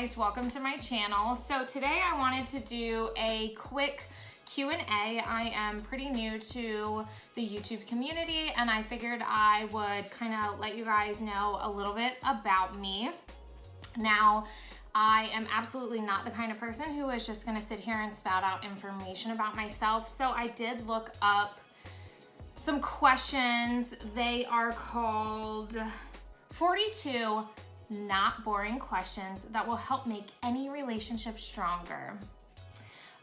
guys, welcome to my channel. So today I wanted to do a quick Q&A. I am pretty new to the YouTube community and I figured I would kind of let you guys know a little bit about me. Now, I am absolutely not the kind of person who is just gonna sit here and spout out information about myself. So I did look up some questions. They are called 42 not boring questions that will help make any relationship stronger.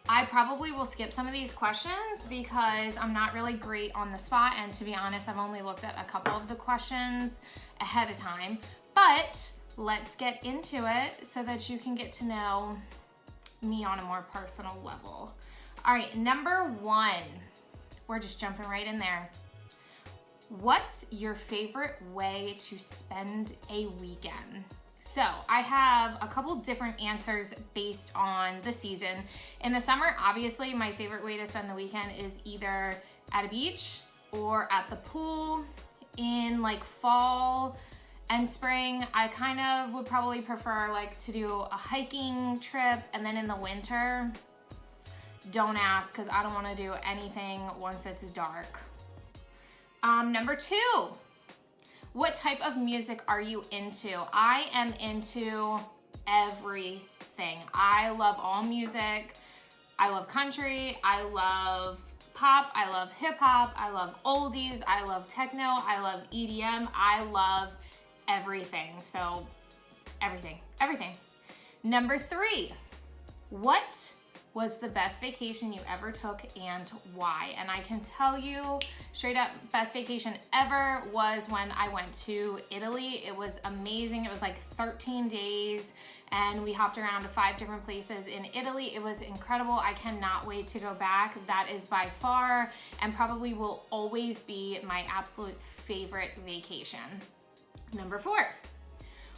I probably will skip some of these questions because I'm not really great on the spot, and to be honest, I've only looked at a couple of the questions ahead of time, but let's get into it so that you can get to know me on a more personal level. All right, number one, we're just jumping right in there. What's your favorite way to spend a weekend? So I have a couple different answers based on the season. In the summer, obviously, my favorite way to spend the weekend is either at a beach or at the pool. In like fall and spring, I kind of would probably prefer like to do a hiking trip, and then in the winter, don't ask because I don't want to do anything once it's dark. Number two, what type of music are you into? I am into everything. I love all music. I love country. I love pop. I love hip hop. I love oldies. I love techno. I love EDM. I love everything. So everything. Number three, what was the best vacation you ever took and why? And I can tell you straight up, best vacation ever was when I went to Italy. It was amazing. It was like 13 days and we hopped around to 5 different places in Italy. It was incredible. I cannot wait to go back. That is by far and probably will always be my absolute favorite vacation. Number four.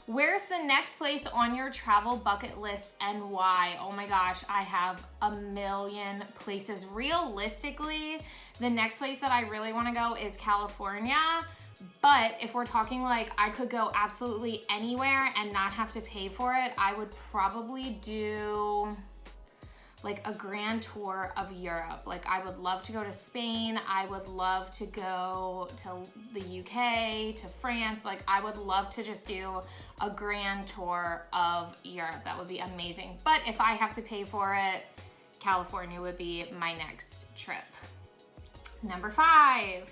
Where's the next place on your travel bucket list and why? Oh my gosh, I have a million places. Realistically, the next place that I really wanna go is California. But if we're talking like I could go absolutely anywhere and not have to pay for it, I would probably do like a grand tour of Europe. Like I would love to go to Spain. I would love to go to the UK, to France. Like I would love to just do a grand tour of Europe. That would be amazing. But if I have to pay for it, California would be my next trip. Number five,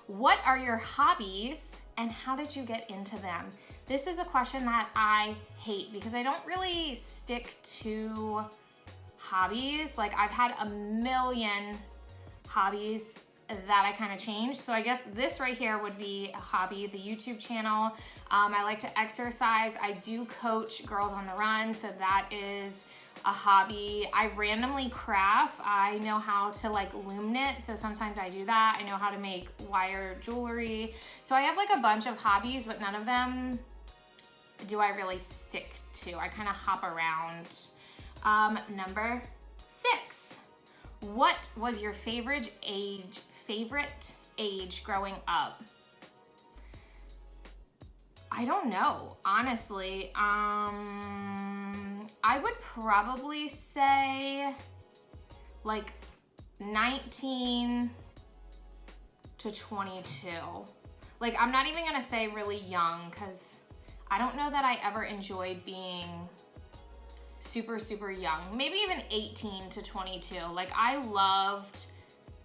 what are your hobbies and how did you get into them? This is a question that I hate because I don't really stick to hobbies. Like I've had a million hobbies that I kind of changed. So I guess this right here would be a hobby, the YouTube channel. I like to exercise. I do coach Girls on the Run, so that is a hobby. I randomly craft. I know how to like loom knit, so sometimes I do that. I know how to make wire jewelry. So I have like a bunch of hobbies, but none of them do I really stick to. I kind of hop around. Number six, what was your favorite age growing up? I don't know, honestly. I would probably say like 19 to 22. Like I'm not even gonna say really young because I don't know that I ever enjoyed being super young. Maybe even 18 to 22. Like I loved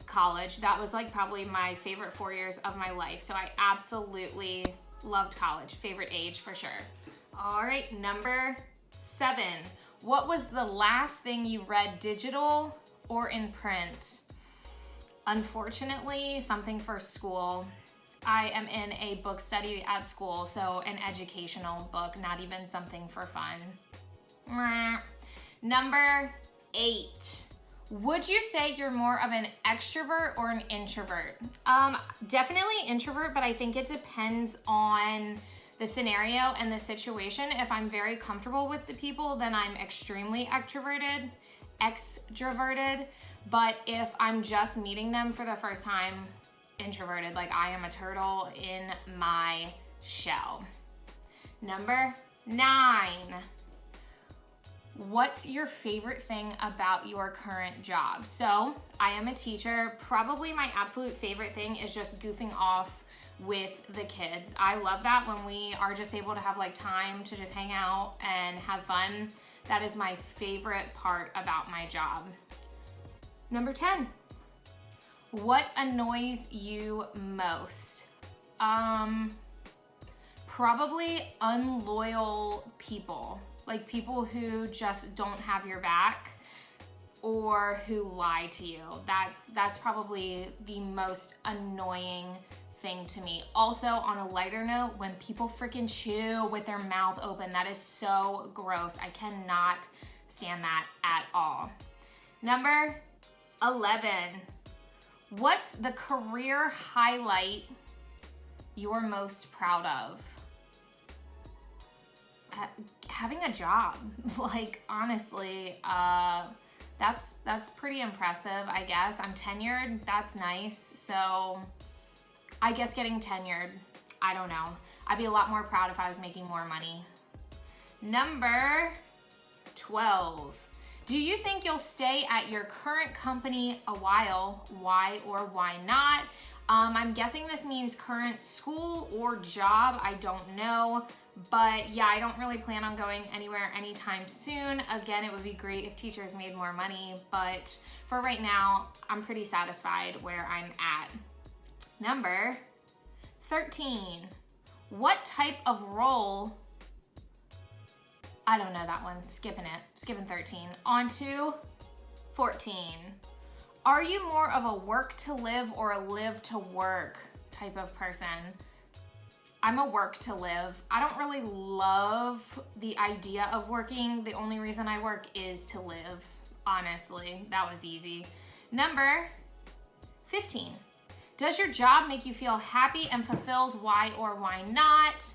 college. That was like probably my favorite 4 years of my life. So I absolutely loved college. Favorite age for sure. All right, number seven. What was the last thing you read, digital or in print? Unfortunately, something for school. I am in a book study at school, so an educational book, not even something for fun. Number eight. Would you say you're more of an extrovert or an introvert? Definitely introvert, but I think it depends on the scenario and the situation. If I'm very comfortable with the people, then I'm extremely extroverted. But if I'm just meeting them for the first time, introverted. Like I am a turtle in my shell. Number 9. What's your favorite thing about your current job? So I am a teacher. Probably my absolute favorite thing is just goofing off with the kids. I love that when we are just able to have like time to just hang out and have fun. That is my favorite part about my job. Number 10, what annoys you most? Probably unloyal people. Like people who just don't have your back or who lie to you. That's probably the most annoying thing to me. Also, on a lighter note, when people freaking chew with their mouth open, that is so gross. I cannot stand that at all. Number 11, what's the career highlight you're most proud of? Having a job. Like, honestly, that's pretty impressive, I guess. I'm tenured, that's nice. So I guess getting tenured, I don't know. I'd be a lot more proud if I was making more money. Number 12, do you think you'll stay at your current company a while? Why or why not? I'm guessing this means current school or job, I don't know. But yeah, I don't really plan on going anywhere anytime soon. Again, it would be great if teachers made more money, but for right now, I'm pretty satisfied where I'm at. Number 13, what type of role? I don't know that one, skipping 13. On to 14. Are you more of a work to live or a live to work type of person? I'm a work to live. I don't really love the idea of working. The only reason I work is to live, honestly. That was easy. Number 15. Does your job make you feel happy and fulfilled? Why or why not?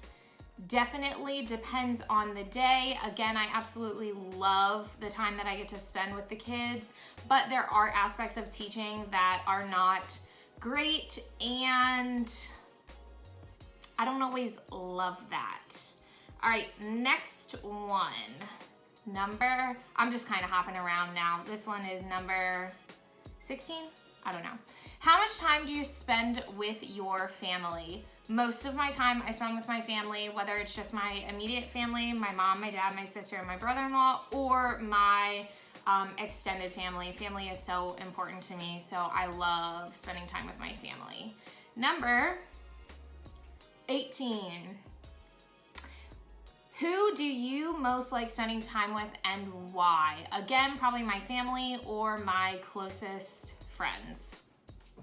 Definitely depends on the day. Again, I absolutely love the time that I get to spend with the kids, but there are aspects of teaching that are not great, and I don't always love that. All right, next one. I'm just kind of hopping around now. This one is number 16? I don't know. How much time do you spend with your family? Most of my time I spend with my family, whether it's just my immediate family, my mom, my dad, my sister, and my brother-in-law, or my extended family. Family is so important to me, so I love spending time with my family. Number 18. Who do you most like spending time with and why? Again, probably my family or my closest friends.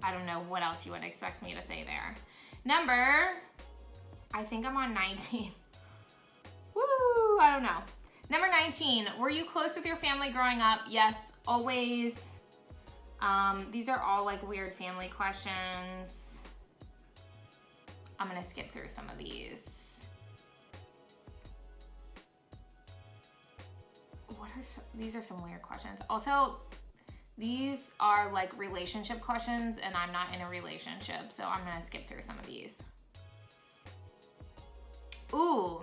I don't know what else you would expect me to say there. I think I'm on 19. Woo, I don't know. Number 19, were you close with your family growing up? Yes, always. These are all like weird family questions. I'm gonna skip through some of these. These are some weird questions. Also, these are like relationship questions and I'm not in a relationship, so I'm gonna skip through some of these. Ooh,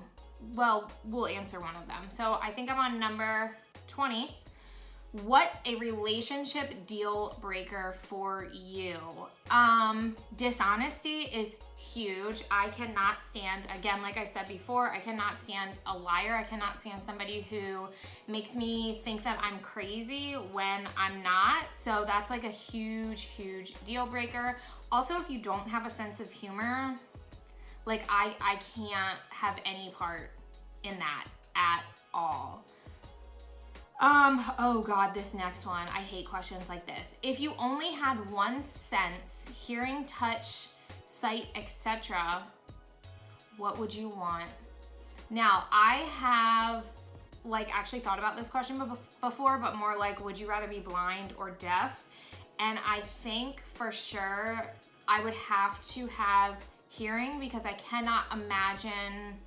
well, we'll answer one of them. So I think I'm on number 20. What's a relationship deal breaker for you? Dishonesty is huge. I cannot stand, again, like I said before, I cannot stand a liar. I cannot stand somebody who makes me think that I'm crazy when I'm not. So that's like a huge, huge deal breaker. Also, if you don't have a sense of humor, like I can't have any part in that at all. Oh God, this next one. I hate questions like this. If you only had one sense, hearing, touch, sight, etc., what would you want? Now, I have like actually thought about this question before, but more like, would you rather be blind or deaf? And I think for sure I would have to have hearing, because I cannot imagine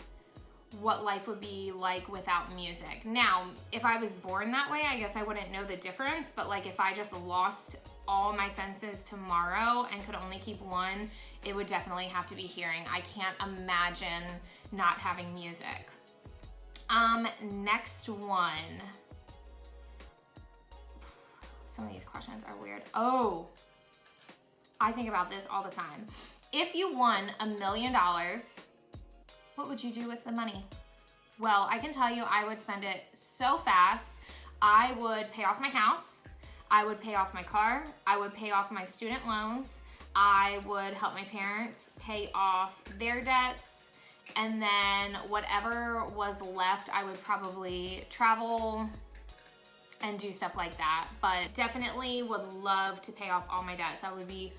what life would be like without music. Now, if I was born that way, I guess I wouldn't know the difference, but like if I just lost all my senses tomorrow and could only keep one, it would definitely have to be hearing. I can't imagine not having music. Next one. Some of these questions are weird. Oh, I think about this all the time. If you won $1 million, what would you do with the money? Well, I can tell you I would spend it so fast. I would pay off my house. I would pay off my car. I would pay off my student loans. I would help my parents pay off their debts. And then whatever was left, I would probably travel and do stuff like that. But definitely would love to pay off all my debts. That would be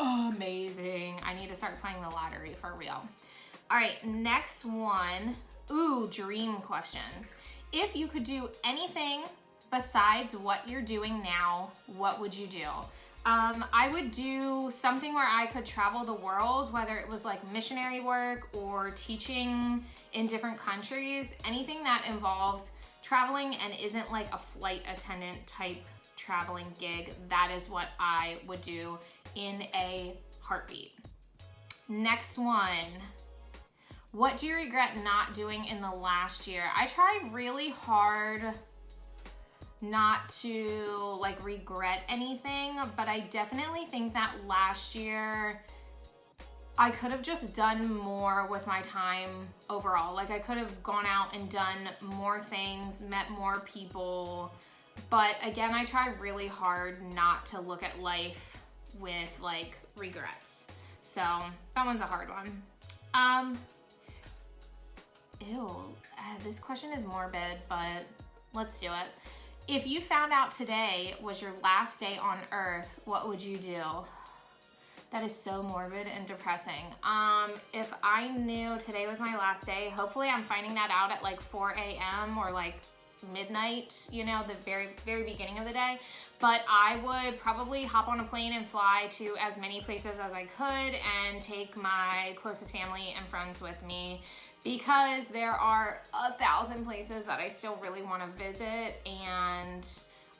amazing. I need to start playing the lottery for real. All right, next one. Ooh, dream questions. If you could do anything besides what you're doing now, what would you do? I would do something where I could travel the world, whether it was like missionary work or teaching in different countries, anything that involves traveling and isn't like a flight attendant type traveling gig. That is what I would do in a heartbeat. Next one. What do you regret not doing in the last year? I tried really hard not to like regret anything, but I definitely think that last year I could have just done more with my time overall. Like I could have gone out and done more things, met more people. But again, I tried really hard not to look at life with like regrets. So that one's a hard one. This question is morbid, but let's do it. If you found out today was your last day on earth, what would you do? That is so morbid and depressing. If I knew today was my last day, hopefully I'm finding that out at like 4 a.m. or like midnight, you know, the very, very beginning of the day. But I would probably hop on a plane and fly to as many places as I could and take my closest family and friends with me, because there are 1,000 places that I still really want to visit, and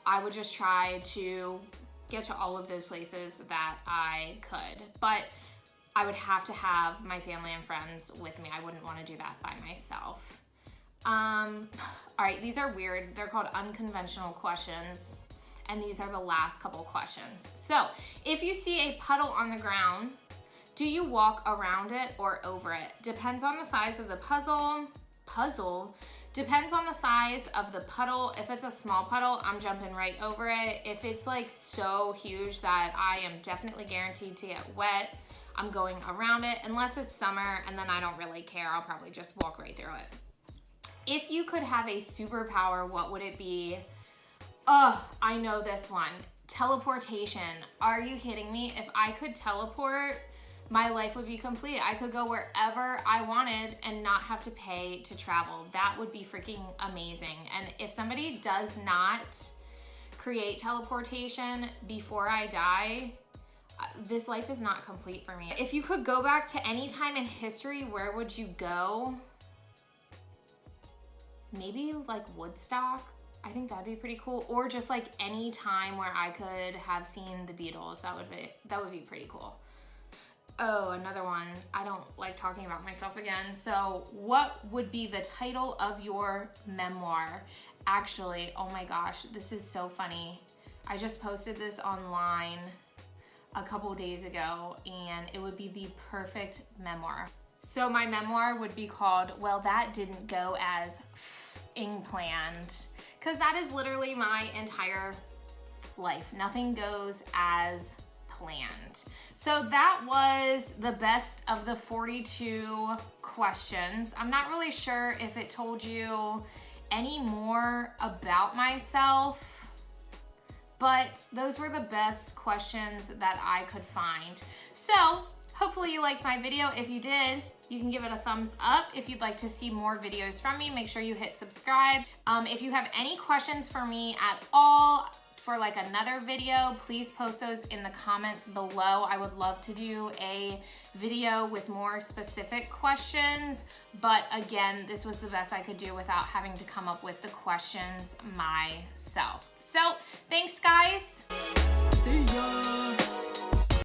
I would just try to get to all of those places that I could. But I would have to have my family and friends with me. I wouldn't want to do that by myself. All right, these are weird. They're called unconventional questions, and these are the last couple questions. So, if you see a puddle on the ground, do you walk around it or over it? Depends on the size of the puzzle. Depends on the size of the puddle. If it's a small puddle, I'm jumping right over it. If it's like so huge that I am definitely guaranteed to get wet, I'm going around it, unless it's summer, and then I don't really care. I'll probably just walk right through it. If you could have a superpower, what would it be? Oh, I know this one. Teleportation. Are you kidding me? If I could teleport, my life would be complete. I could go wherever I wanted and not have to pay to travel. That would be freaking amazing. And if somebody does not create teleportation before I die, this life is not complete for me. If you could go back to any time in history, where would you go? Maybe like Woodstock. I think that'd be pretty cool. Or just like any time where I could have seen the Beatles. That would be pretty cool. Oh, another one. I don't like talking about myself again. So what would be the title of your memoir? Actually, oh my gosh, this is so funny. I just posted this online a couple days ago, and it would be the perfect memoir. So my memoir would be called, Well, That Didn't Go As Planned, because that is literally my entire life. Nothing goes as planned. So that was the best of the 42 questions. I'm not really sure if it told you any more about myself, but those were the best questions that I could find. So hopefully you liked my video. If you did, you can give it a thumbs up. If you'd like to see more videos from me, make sure you hit subscribe. If you have any questions for me at all for like another video, please post those in the comments below. I would love to do a video with more specific questions, but again, this was the best I could do without having to come up with the questions myself. So thanks guys. See ya.